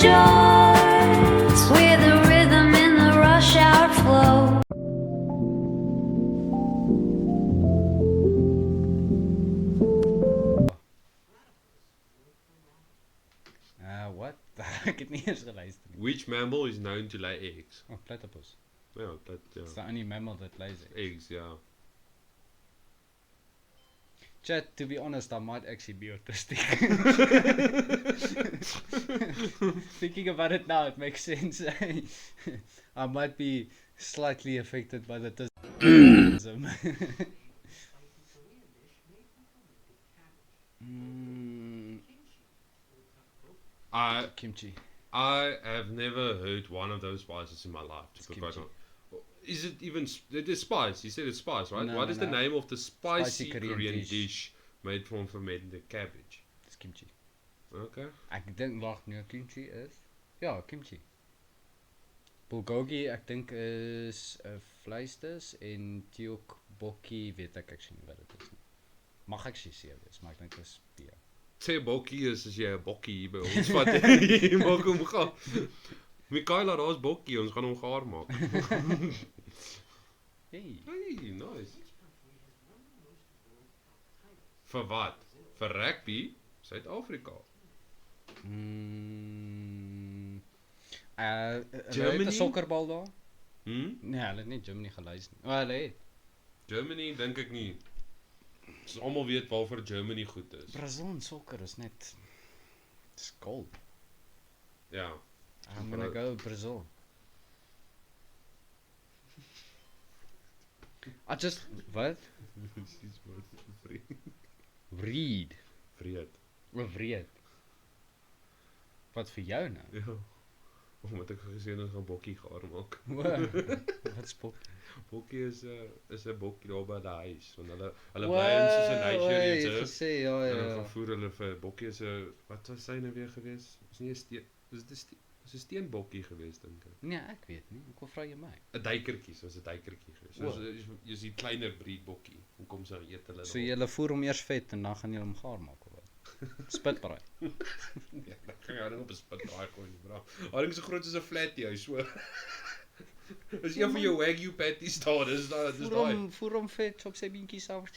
joys with the rhythm in the rush hour flow. What? Ek het nie eens geluister nie. Which mammal is known to lay eggs? Oh, platypus. Ja, dat It's the only mammal that lays eggs. eggs, ja. Chat, to be honest, I might actually be autistic. Thinking about it now, it makes sense. I might be slightly affected by the autism. Kimchi. I have never heard one of those spices in my life. To be quite kimchi. honest. Is it even? It is spice. You said it's spice, right? No, what no, is the no. name of the spicy Korean Korean dish. dish made from fermented cabbage? Dis kimchi. Okay. Ek dink wag, nee, kimchi is. Ja, kimchi. Bulgogi ek dink is 'n vleisdis en tteokbokki weet ek actually nie wat dit is nie. Mag ek sê wees, maar ek dink dit is beer. Sê bokkie is as jy 'n bokkie hier by ons vat jy maak hom gaar. Mikaela, daar's bokkie, ons gaan hom gaar maak. Hey. Hey, nice. Vir wat? Vir rugby? Suid-Afrika. Germany? Germany? Sokkerbal daar? Hm? Nee, hulle het nie Germany gelys nie. Oh, hulle het. Germany dink ek nie. Ons almal weet waarvoor Germany goed is. Brazil sokker is net it's cold. Ja. I'm gonna go Brazil. I just wat? Presies wat Read. vreed. Wreed. Wat vir jou nou? Ja. Omdat ek gesê ons gaan bokkie gaar maak. Wat spok? Bokkie is 'n bokkie daar by die huis, want hulle bly in soos 'n huisje reeds. Gesê ja En dan ja. gaan voer hulle vir bokkie is 'n wat was sy nou weer gewees? Is nie 'n steen, is dit 'n steenbokkie gewees dink ek. Nee, ek weet nie. Ek wil vra jy my. 'n Duikertjie, soos 'n duikertjie gewees. Soos jy sien kleiner breed bokkie. En kom sy eet hulle. So jy voer hom eers vet en dan gaan jy hom gaar maak of wat? Spitbraai. Ja, dan kan jy hom op 'n spitbraai gooi, bra. Hy ding so groot soos 'n flat jou, so. Is een van jou wagyu patties daar, dis daai. Voer hom vet op sy beentjies af.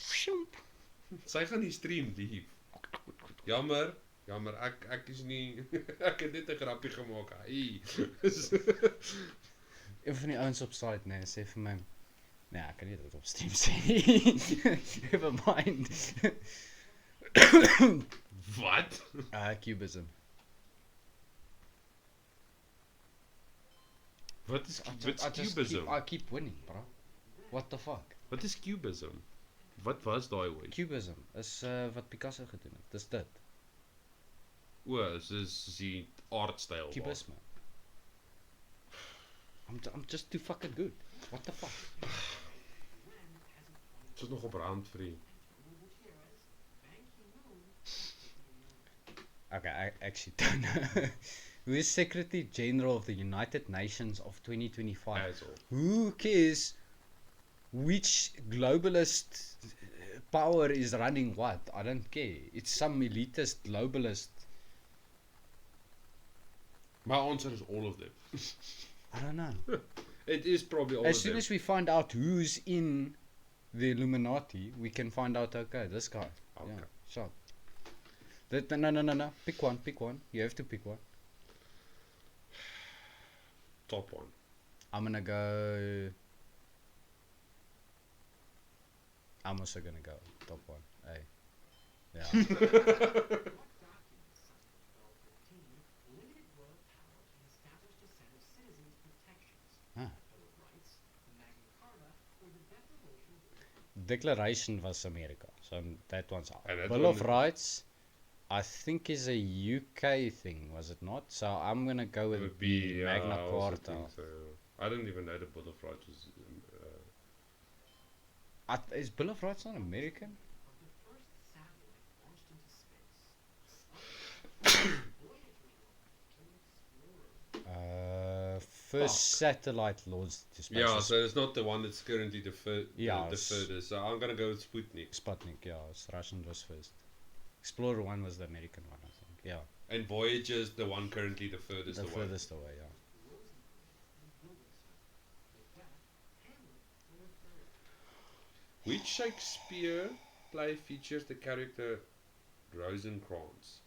Sy gaan nie stream lief. Jammer, ek is nie ek het net 'n grappie gemaak. Hey. Een van die ouens op site nee, sê vir my nee, ek kan nie dit op stream sê nie. Never mind. Wat? Cubism. Wat is just cubism? I keep winning, bro. What the fuck? Wat is cubism? Wat was daai ooit? Cubism is wat Picasso gedoen het. Dis dit. O, dis die artstyl. Cubisme. I'm just too fucking good. What the fuck? Dit is nog op rand vir die. Okay, I actually don't know. Who is Secretary General of the United Nations of 2025? Asshole. Who cares which globalist power is running what? I don't care. It's some elitist globalist. My answer is all of them. I don't know. It is probably all As of soon them. as we find out who's in the Illuminati, we can find out, okay, this guy. Okay. Yeah, sure. No. Pick one. You have to pick one. Top one. I'm gonna go. I'm also gonna go top one. Hey. Yeah. Huh. Declaration was America, so that one's out. And that Bill one- of Rights, I think is a UK thing, was it not? So I'm gonna go with Would be the Magna I also Carta. think so. I didn't even know the Bill of Rights was. Is Bill of Rights not American? First satellite launched to space. Yeah, so it's not the one that's currently the Yeah, furthest. So I'm gonna go with Sputnik. Sputnik, yeah, it's Russian was first. Explorer 1 was the American one, I think. Yeah. And Voyager's the one currently the furthest The away. furthest away, yeah. Which Shakespeare play features the character Rosencrantz?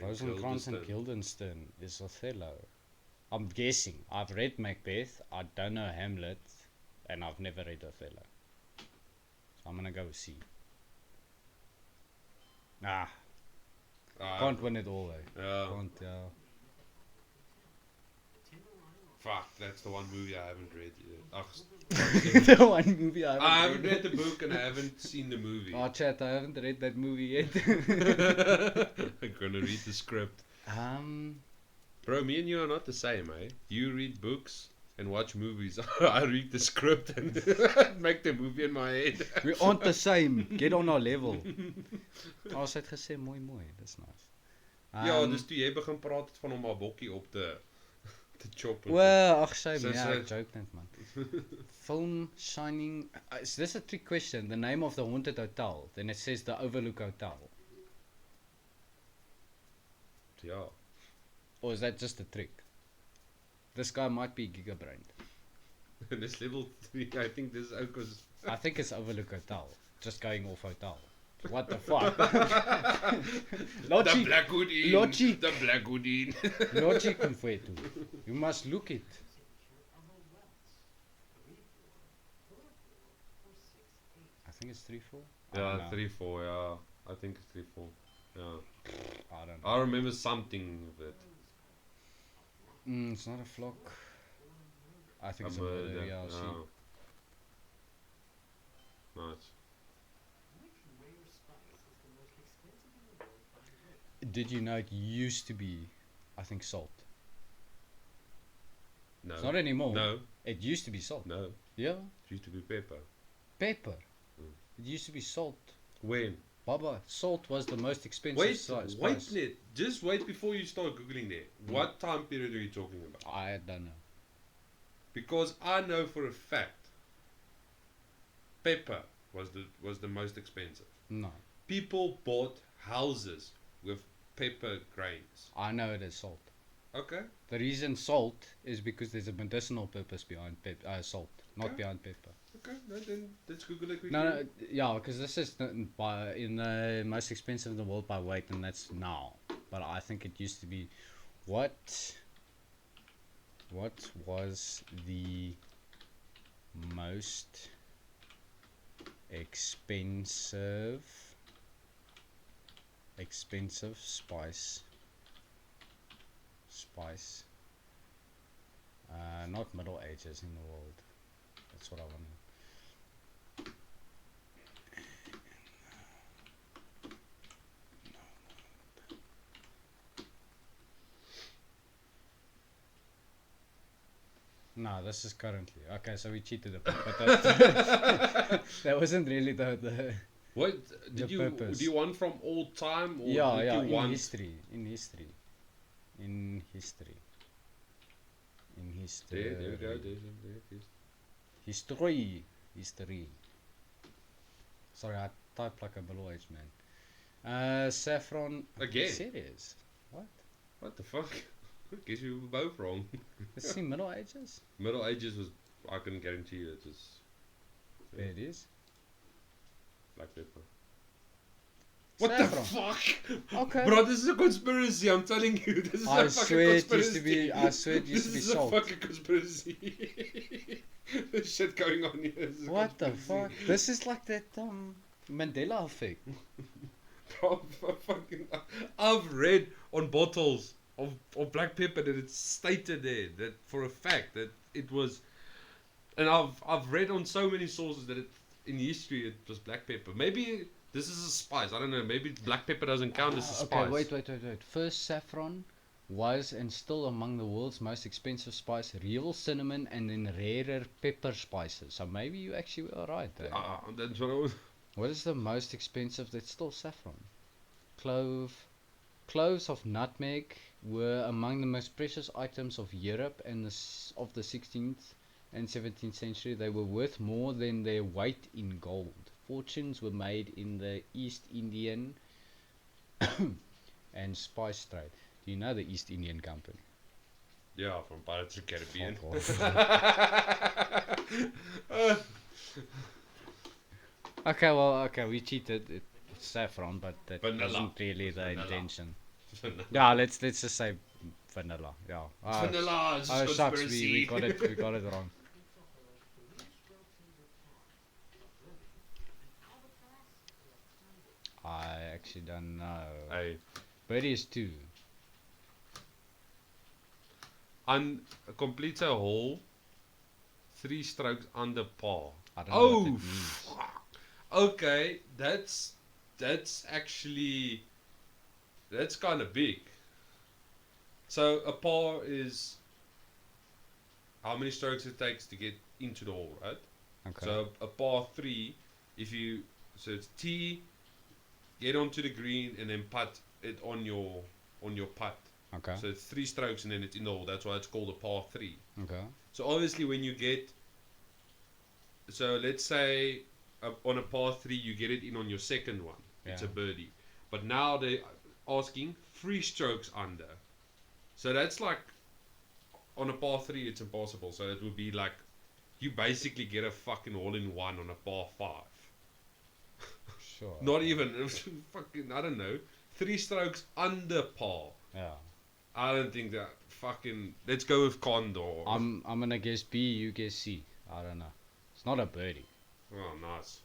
Rosencrantz and Guildenstern is Othello. I'm guessing. I've read Macbeth, I don't know Hamlet, and I've never read Othello. So I'm gonna go with C. Ah, can't win it all though. Can't, Fuck, that's the one movie I haven't read yet. the one movie I haven't read the book and I haven't seen the movie. Oh, chat, I haven't read that movie yet. I'm gonna read the script. um, Bro, me and you are not the same, eh? You read books and watch movies. I read the script and make the movie in my head. we aren't the same. Get on our level. Oh, sy het gesê mooi, that's nice. Ja, dus toe jy begin praat het van om haar bokkie op te chop. Well, ach shame, So- yeah, so- I joked that man. Film Shining, is this a trick question? The name of the haunted hotel, then it says the Overlook Hotel. Ja. Or is that just a trick? This guy might be gigabrained. This level 3, I think this ook was... I think it's Overlook Hotel. Just going off hotel. What the fuck? The Logic, Blackwood Inn. Logic. The Blackwood Inn. logic mfowethu. You must look it. I think it's 3-4. I don't Yeah, know. 3-4, yeah. I think it's 3-4. Yeah. I don't know. I remember something of it. It's not a flock. I think it's a murder, murder, yeah, see. Nice. Did you know it used to be, I think, salt? No. It's not anymore. No. It used to be salt. No. Yeah, It used to be pepper. pepper. Mm. It used to be salt. When? Baba, salt was the most expensive Wait, spice. wait, Ned. Just wait before you start googling there. What time period are you talking about? I don't know. Because I know for a fact, pepper was the most expensive. No, People bought houses with pepper grains. I know it is salt. Okay. The reason salt is because there's a medicinal purpose behind salt, not Okay. behind pepper. Okay. Then let's Google it quickly. No, yeah, because this is in the most expensive in the world by weight, and that's now. But I think it used to be, what was the most expensive spice, not Middle Ages in the world. That's what I want. No, this is currently. Okay, so we cheated a bit, but that, that wasn't really the What The did you purpose. do you want from all time or yeah, did yeah, you in want history. In history. There we go. There it is. History. Sorry, I typed like a middle aged man. Saffron. Again? Serious? What? What the fuck? Guess you were both wrong. Let's see, Middle Ages? Middle Ages was, I can guarantee you, it was There it is. black pepper. What Saffron. the fuck? Okay. Bro, this is a conspiracy, I'm telling you. This is I a fucking swear it conspiracy. used to be. I swear it used to be This is salt. a fucking conspiracy. There's shit going on here. This is a What the fuck? conspiracy. This is like that Mandela effect. Bro, fucking, I've read on bottles of black pepper that it's stated there that for a fact that it was, and I've read on so many sources that it in history it was black pepper. Maybe this is a spice. I don't know. Maybe black pepper doesn't count as a spice. Okay, wait. First, saffron was and still among the world's most expensive spice, real cinnamon and then rarer pepper spices. So maybe you actually were right there. That's what I was. What is the most expensive that's still saffron? Cloves of nutmeg were among the most precious items of Europe and of the 16th and 17th century. They were worth more than their weight in gold. Fortunes were made in the East Indian and spice trade. Do you know the East Indian Company? Yeah, from Pirates of the Caribbean. Okay, we cheated. It's saffron, but that Vanilla. wasn't really the Vanilla. intention. Vanilla. Yeah, let's just say vanilla. Yeah. Vanilla is Oh shucks, conspiracy. we got it wrong. I actually don't know. Hey, Birdie is 2. completes a hole 3 strokes under par. I don't know what Oh, that means. fuck. Okay, that's actually that's kind of big. So a par is how many strokes it takes to get into the hole, right? Okay. So a par 3, so it's tee, get onto the green and then putt it on your putt. Okay. So it's 3 strokes and then it's in the hole. That's why it's called a par 3. Okay. So obviously when you get, so let's say on a par 3 you get it in on your second one. It's a Yeah. birdie. But now they're asking 3 strokes under. So that's like, on a par 3 it's impossible. So it would be like, you basically get a fucking hole-in-one on a par 5. Sure. Not even, it was fucking, I don't know, 3 strokes under par. Yeah. I don't think that fucking, let's go with Condor. I'm gonna guess B, you guess C. I don't know. It's not a birdie. Oh, nice.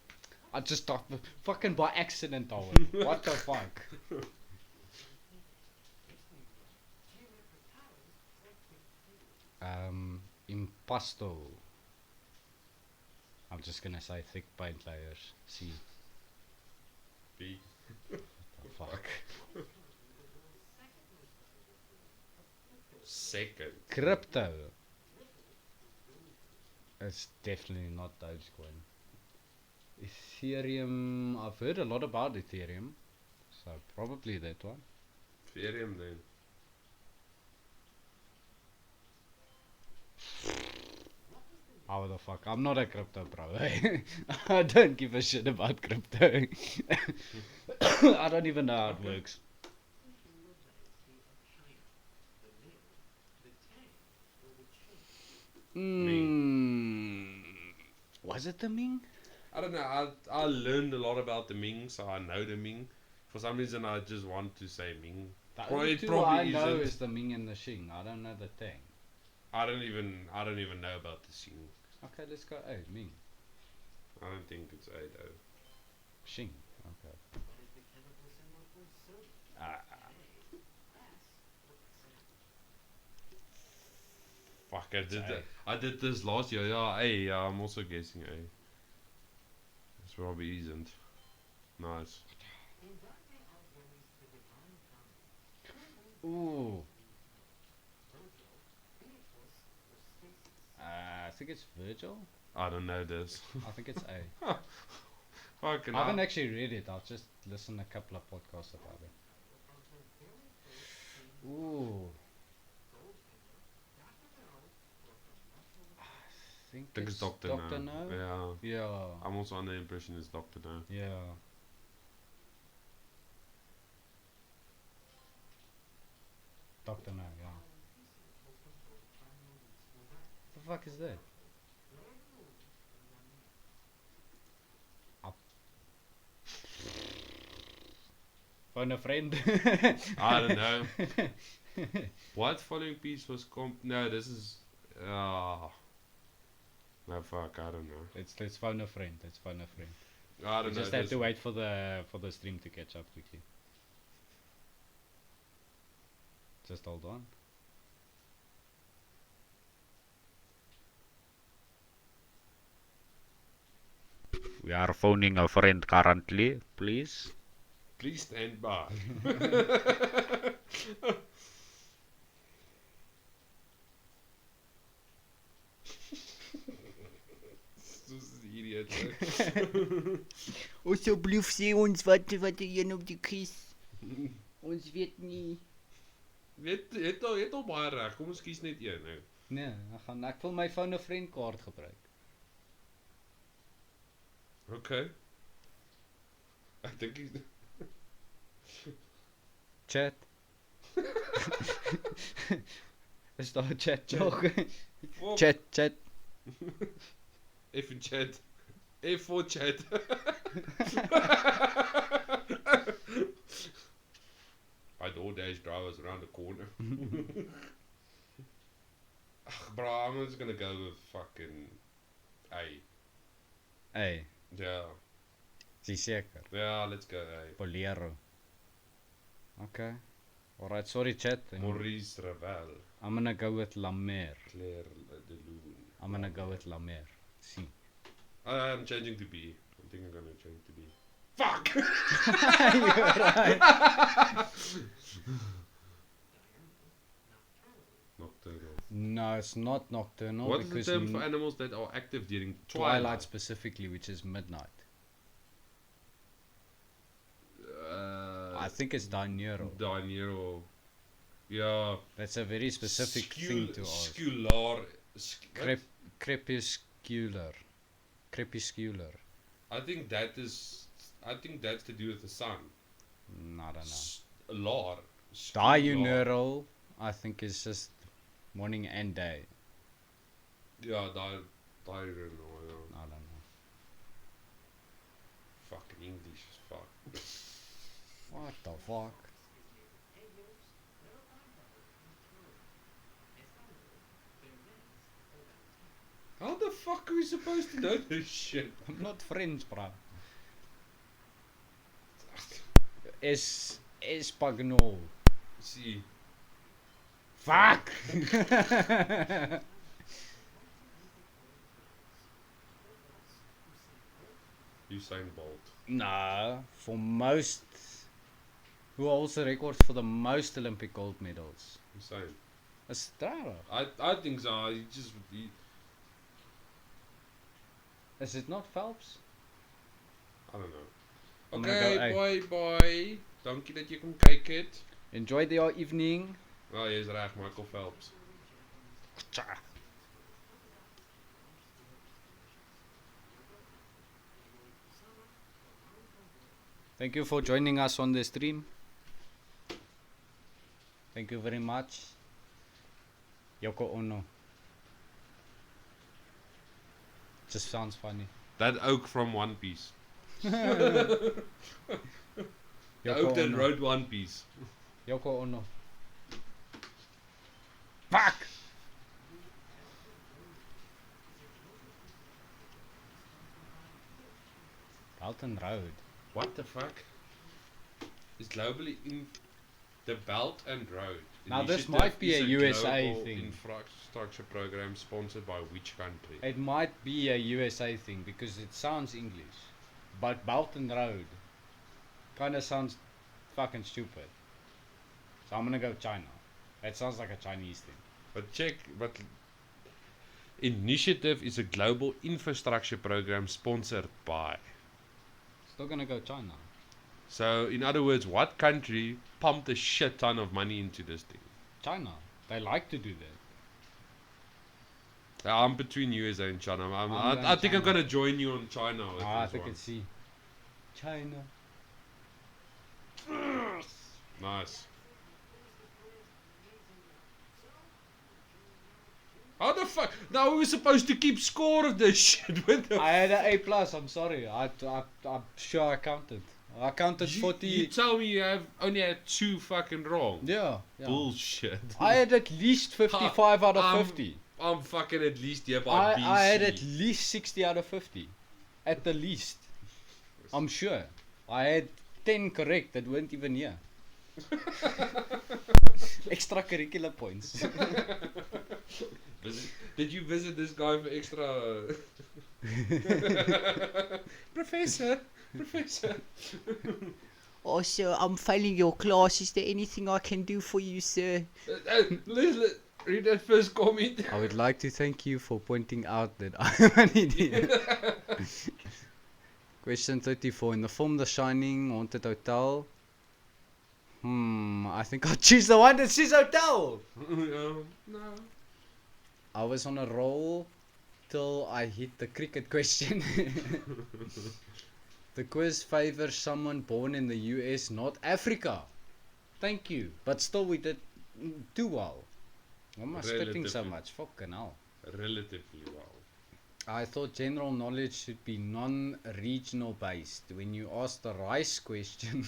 I just thought fucking by accident over. What the fuck? Impasto. I'm just gonna say thick paint layers. C. B. The fuck. Second. Crypto. It's definitely not Dogecoin. Ethereum. I've heard a lot about Ethereum, so probably that one. Ethereum then. How the fuck? I'm not a crypto bro. I don't give a shit about crypto. I don't even know how it works. Was it the Ming? I don't know. I learned a lot about the Ming, so I know the Ming. For some reason, I just want to say Ming. The Well, only it two probably I know isn't. is the Ming and the Xing. I don't know the Tang. I don't even know about the Xing. Okay, let's go A. Ming. I don't think it's A though. Xing. Okay. Fuck, I did A. that. I did this last year. Yeah, A. Yeah, I'm also guessing A. This probably isn't. Nice. Ooh. I think it's Virgil. I don't know this. I think it's A. Fucking I haven't hell. actually read it. I've just listened to a couple of podcasts about it. Ooh. I think think it's Dr. Dr. No. No. Yeah. Yeah. I'm also under the impression it's Dr. No. Yeah. Dr. No, yeah. What the fuck is that? Phone a friend. I don't know. What following piece was No, this is. No, fuck, I don't know. Let's phone a friend. Let's phone a friend. I We don't know. just have this- to wait for the stream to catch up quickly. Just hold on. We are phoning a friend currently, please. Please stand by. This is idiot. Alsjeblieft sê ons wat jy op die kies. Ons weet nie. Het al baie reg. Kom ons kies net een nou. Nee, ek wil my phone a friend kaart gebruik. Okay. Ek dink Chat. Is daar 'n chat nog? Well, Chat. F in chat. F for chat. My DoorDash drivers around the corner. Ugh, bro, I'm just gonna go with fucking A. Hey, Yeah. is seker. Yeah, let's go A. Bolero. Okay. Alright, sorry chat. Maurice Ravel. I'm gonna go with La Mer. Claire de Lune. I'm gonna go with La Mer. C. I'm changing to B. I think I'm gonna change to B. Fuck! You're right. Nocturnal. No, it's not nocturnal What is because the term for animals that are active during twilight specifically, which is midnight. I think it's diurnal. Diurnal. Yeah. That's a very specific thing to ask. Scular. Crepuscular. I think that's to do with the sun. I don't know. Lar. Diurnal, I think, is just morning and day. Yeah, diurnal. Yeah. I don't know. Fucking English as fuck. What the fuck? How the fuck are we supposed to know this shit? I'm not French, bro. Espagnol. See. Fuck! Usain Bolt. No, for most. Who holds the record for the most Olympic gold medals? Usain. Estrada. I think so. Is it not Phelps? I don't know. I'm gonna Okay, go A. boy. Dankie dat jy kom kyk het. Enjoy your evening. Oh, jy's reg, Michael Phelps. Thank you for joining us on the stream. Thank you very much. Yoko Ono. Just sounds funny. That oak from One Piece. Yoko The oak that Ono. wrote One Piece. Yoko Ono. Fuck! Belton Road. What the fuck? Is globally in the Belt and Road. Now this Initiative might be is a USA global thing. Infrastructure program sponsored by which country? It might be a USA thing because it sounds English. But Belton Road kinda sounds fucking stupid. So I'm gonna go China. That sounds like a Chinese thing. But Initiative is a global infrastructure program sponsored by. Still gonna go China. So, in other words, what country pumped a shit ton of money into this thing? China. They like to do that. I'm between USA and China. I'm I going think I'm China. gonna join you on China. With I this think one. it's C. China. Nice. How the fuck? Now we were supposed to keep score of this shit. What the I had an A plus. I'm sorry. I'm sure I counted. I counted 40. You tell me you have only had 2 fucking wrong. Yeah. Bullshit. I had at least 55 out of I'm 50. I'm fucking at least here by BC. I had at least 60 out of 50. At the least. I'm sure. I had 10 correct that weren't even here. Extracurricular points. Did you visit this guy for extra? Professor. Oh, sir, I'm failing your class. Is there anything I can do for you, sir? Read that first comment. I would like to thank you for pointing out that I'm an idiot. Question 34. In the film The Shining, Haunted Hotel. I think I'll choose the one that says hotel. No. I was on a roll till I hit the cricket question. The quiz favors someone born in the US, not Africa. Thank you. But still, we did do well. Why am I spitting so Relatively. much? Fucking hell. Relatively well. I thought general knowledge should be non-regional based. When you ask the rice question,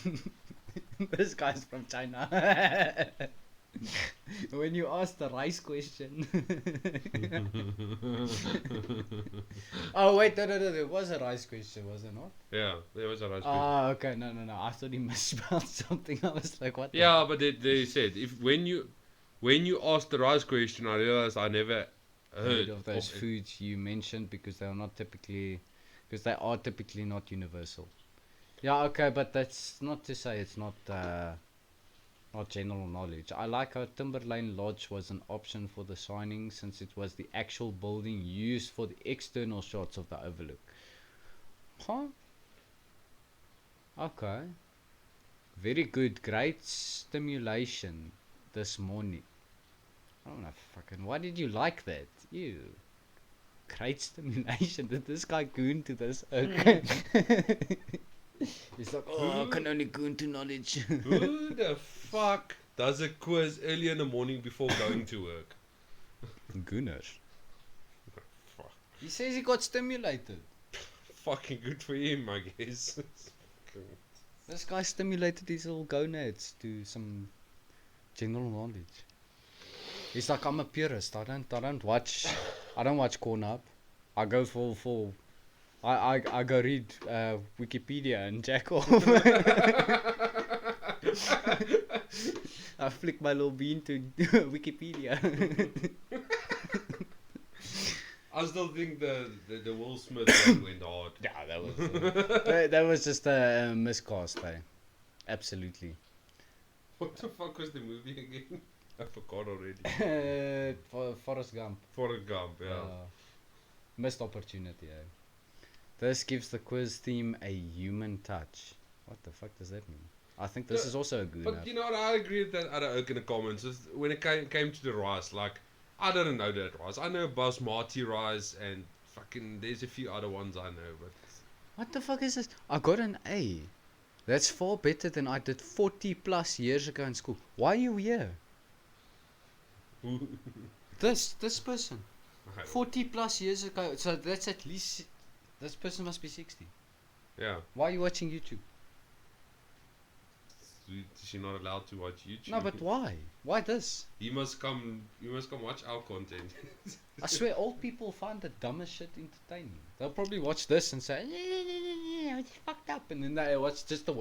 this guy's from China. When you ask the rice question. Oh wait, no, there was a rice question, was it not? Yeah, there was a rice. Ah, okay, no. I thought he misspelled something. I was like, what? Yeah, but they said if when you asked the rice question, I realized I never heard Of those of it. foods you mentioned because they are not typically not universal. Yeah, okay, but that's not to say it's not general knowledge. I like how Timberlane Lodge was an option for the signing since it was the actual building used for the external shots of the overlook. Huh? Okay. Very good. Great stimulation this morning. I don't know, fucking. Why did you like that? You. Great stimulation. Did this guy goon to this? Okay. He's like, oh, I can only goon to knowledge. Who the fuck does a quiz early in the morning before going to work? Gooners. Fuck. He says he got stimulated. Fucking good for him, I guess. This guy stimulated his little gonads to some general knowledge. He's like, I'm a purist. I don't watch Cornhub. I go for I go read Wikipedia and jack off. I flick my little bean to Wikipedia. I still think the Will Smith one went hard. Yeah, that was that was just a miscast, eh? Absolutely. What the fuck was the movie again? I forgot already. Forrest Gump. Forrest Gump, yeah. Missed opportunity, eh? This gives the quiz theme a human touch. What the fuck does that mean? I think this is also a good But you know what? I agree with that other oak in the comments. Is when it came to the rice, like I didn't know that rice. I know basmati rice and fucking there's a few other ones I know, but What the fuck is this? I got an A. That's far better than I did 40 plus years ago in school. Why are you here? This person. 40 plus years ago. So that's at least. This person must be 60. yeah, Why are you watching YouTube? is she not allowed to watch YouTube? No, but why? Why this? You must come watch our content. I swear, old people find the dumbest shit entertaining. They'll probably watch this and say, yeah, it's fucked up. And then they watch just the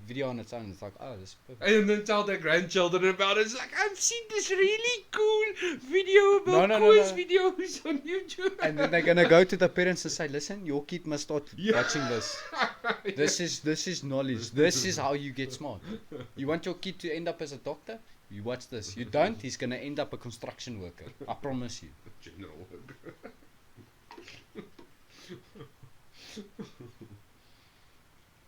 video on its own. It's like, oh, this is perfect. And then tell their grandchildren about it. It's like, I've seen this really cool video about No. quiz videos on YouTube. And then they're going to go to the parents and say, listen, your kid must start Yeah. watching this. This is knowledge. This is how you get smart. You want your kid to end up as a doctor? You watch this. You don't, he's going to end up a construction worker. I promise you. General work.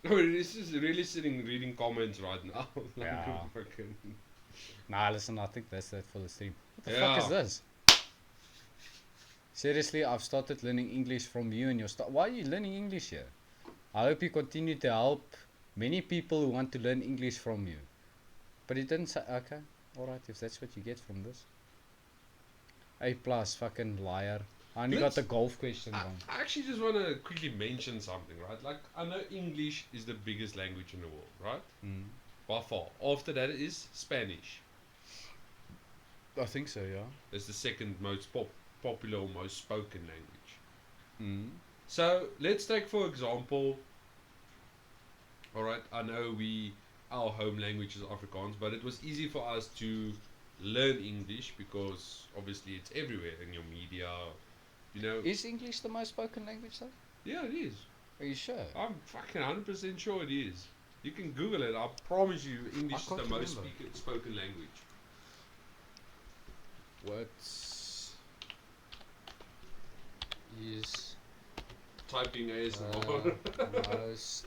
No, this is really sitting reading comments right now. Like, Yeah. fucking- Nah, listen, I think that's that for the stream. What the Yeah. fuck is this? Seriously, I've started learning English from you and your stuff. Why are you learning English here? I hope you continue to help many people who want to learn English from you. But it didn't say, okay, alright, if that's what you get from this. A plus, fucking liar. I only got Let's- the golf question wrong. I actually just want to quickly mention something, right? Like, I know English is the biggest language in the world, right? Mm. By far. After that is Spanish. I think so, yeah. It's the second most popular or most spoken language. Mm. So let's take for example. All right, I know our home language is Afrikaans, but it was easy for us to learn English because obviously it's everywhere in your media. You know. Is English the most spoken language though? Yeah, it is. Are you sure? I'm fucking 100% sure it is. You can Google it. I promise you, English is can't the most remember. spoken language. What is Typing ASMR. most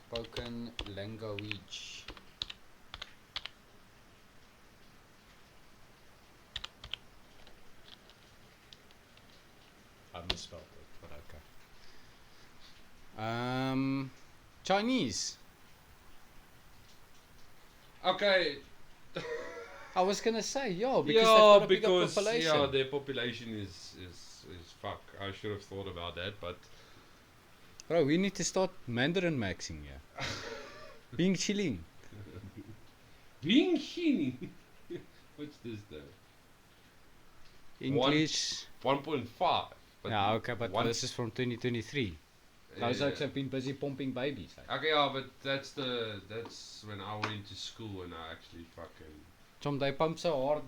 spoken language? I misspelled it, but okay. Chinese. Okay. I was gonna say, yeah, because they've Yeah, got a bigger because population. yeah, their population is fuck. I should have thought about that, but Bro, we need to start Mandarin maxing here. Being chilling. being Chini. What's this though? English. 1.5. But Yeah, okay, but one- this is from 2023. Those oaks have been busy pumping babies. Eh? Okay, yeah, but that's when I went to school and I actually fucking. Chom, they pump so hard.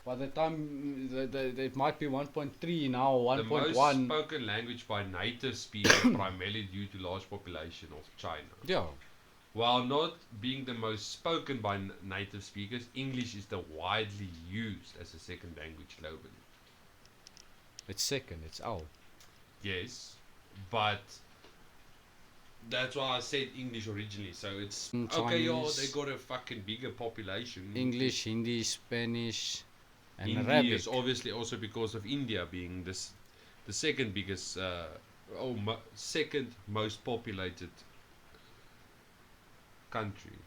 By the time it might be 1.3 now, The most 1.1. spoken language by native speakers primarily due to large population of China. Yeah. While not being the most spoken by native speakers, English is the widely used as a second language globally. It's second, it's owl. Yes, but that's why I said English originally. So it's okay, yo, Chinese. they got a fucking bigger population. English, Hindi, Spanish, and Hindi Arabic. is obviously also because of India being the second biggest, second most populated country.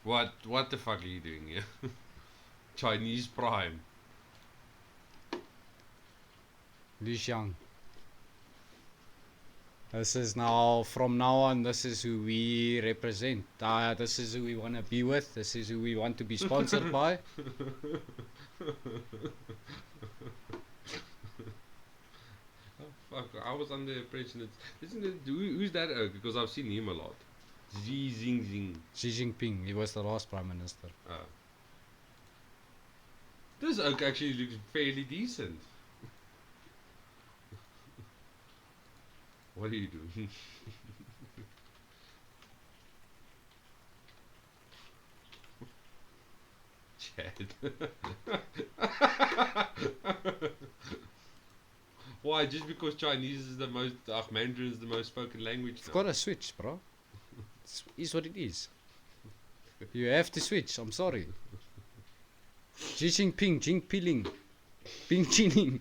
What the fuck are you doing here? Chinese Prime. Li Xiang. This is now, from now on, this is who we represent. This is who we want to be with. This is who we want to be sponsored by. Fuck, I was under the impression isn't it, who's that oak? Because I've seen him a lot. Xi Jinping. Xi Jinping, he was the last prime minister. This oak actually looks fairly decent. What are you doing? Chad. Why? Just because Chinese is the most, Mandarin is the most spoken language You've now? got to switch, bro. It is what it is. You have to switch, I'm sorry. Xi Jinping, Jinping, Ping Chining.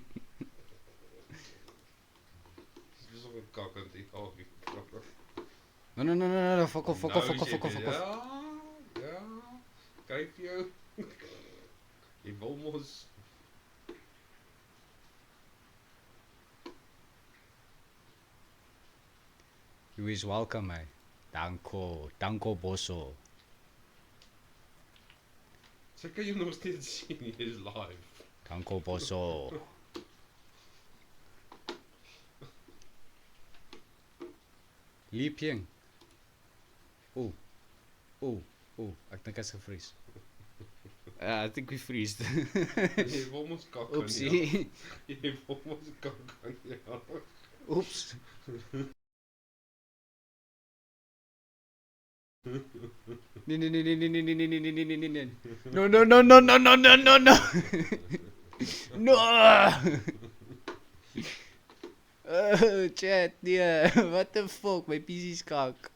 Dis is ook 'n kakkend die algie. No, fuck off. Ja, ja. Kyk vir jou. Jy wil mos. You is welcome, eh? Danko bosso. So kan jy nog steeds sien hy is live. Danko bosso. Li Ping. Oeh, ek dink hy's gevries. I think we freezed. Jy wil mos kak aan. Oepsie. Jy wil mos kak aan. Ja. Oeps. Nee. No. No. Chat, nee. What the fuck? My PC's kak.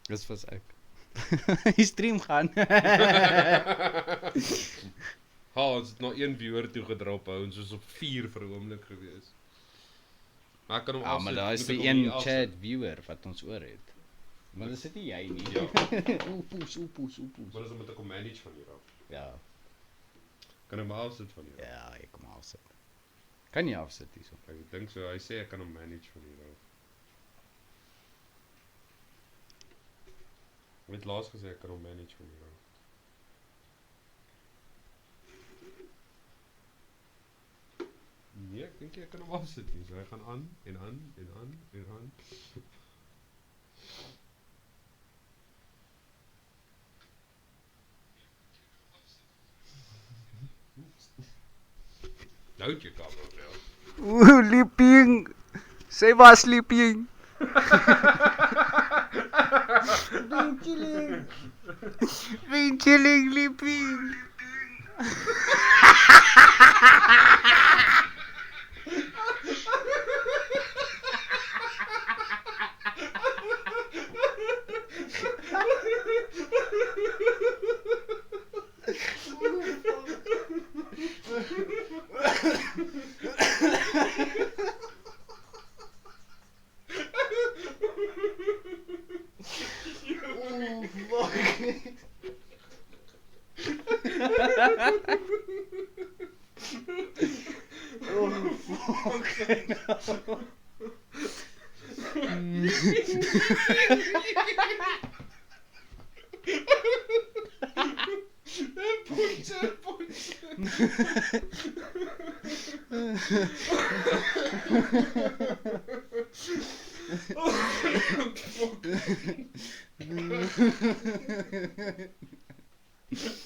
Dis was ek. Die stream gaan. Ha, ons het nog een viewer toe gedrop hou. Ons was op 4 vir 'n oomblik gewees. Maar ek kan hom Maar daar is moet ek die hom een nie afsit? chat viewer wat ons oor het. Maar dis dit nie jy nie. Ja. Oepoes. Maar dan moet ek hom manage van hier af. Ja, Kan ek maar afsit van hier af? ja, ek kom afsit. Kan jy afsit hierso? Ek dink so, hy sê ek kan hom manage van hier af. Ek het laas gesê ek kan hom manage van hier af. Nee, ek dink jy kan hom afsit nie. So hy gaan aan en aan en aan en aan. Nou het jy kamer wel. Ooh, Lieping. Sy was Lieping. Been chilling, Lieping.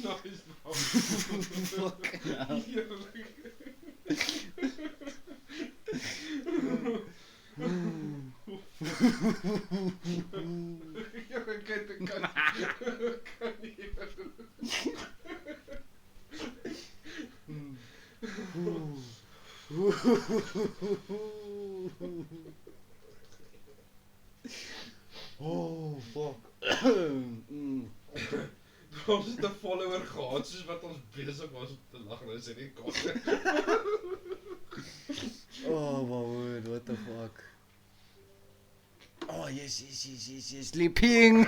Nice, bro. Fucking hell. Oh, fuck. Ons het 'n follower gehad soos wat ons besig was om te lag, nou is hy nie kwaad. Oh my word, what the fuck? Oh yes, sleeping.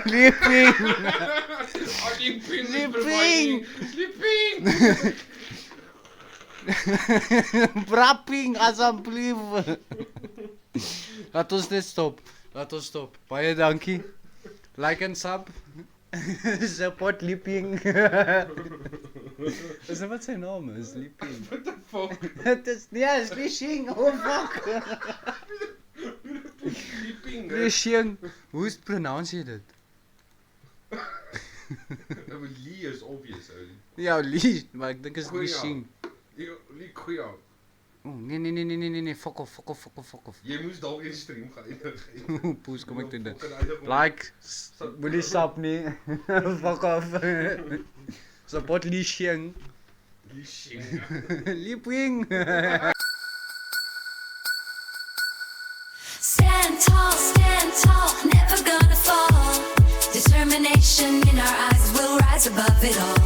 Sleeping! Brapping asseblief. Laat ons net stop. Baie dankie. Like en sub. Support Leaping. Is dit wat sy naam is? Leaping. What the fuck? Dit is nee, is Lishing. Oh fuck. Sleeping. Lishing. Hoe pronounce jy dit? Lee is obvious, ou. Ja, Lee, maar ek dink is Goeie Lishing. Lee goeie. Oh, nee, fuck off. Jy moes dalk die stream gaan eindig. Poes, kom ek doen dit. Fucking eindig om- Like, moenie stap nie. Fuck off. Support Lishing. Lee shing. Leaping. Stand tall, never gonna fall. Determination in our eyes, we'll rise above it all.